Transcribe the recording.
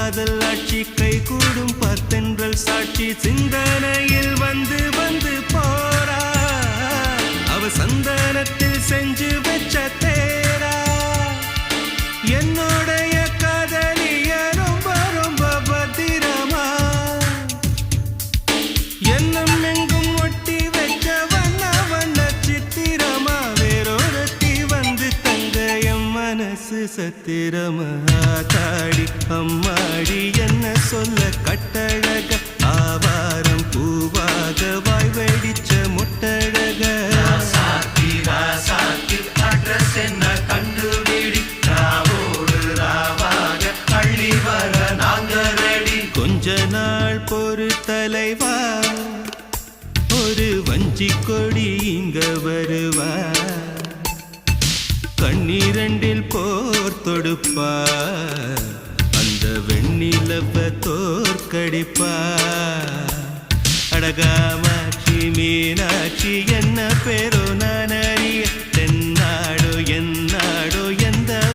காதல் ஆட்சி கை கூடும் பத்தென்றல் சாட்சி சிந்தனையில் வந்து வந்து போறா அவ சந்தனத்தில் செஞ்சு வச்ச தேரா என்னுடைய காதலிய ரொம்ப ரொம்ப பத்திரமா என்னும் எங்கும் ஒட்டி வச்ச வண்ண வண்ண சித்திரமா வேறொருத்தி வந்து தங்க என் மனசு சத்திரமா தாடி அம்மாடி என்ன சொல்ல கட்டழக ஆவாரம் பூவாக வாய் வெடிச்ச முட்டழக அட்ரஸ் என்ன கண்டுபிடி ராவோடு ராவாக அள்ளி வர நாங்க ரெடி கொஞ்ச நாள் பொறு தலைவா ஒரு வஞ்சி கொடி இங்க வருவா கண்ணீரண்டில் போர் தொடுப்பா அந்த வெண்ணிலவ தோற்கடிப்பா அடகாமாட்சி மீனாட்சி என்ன பேரோ நான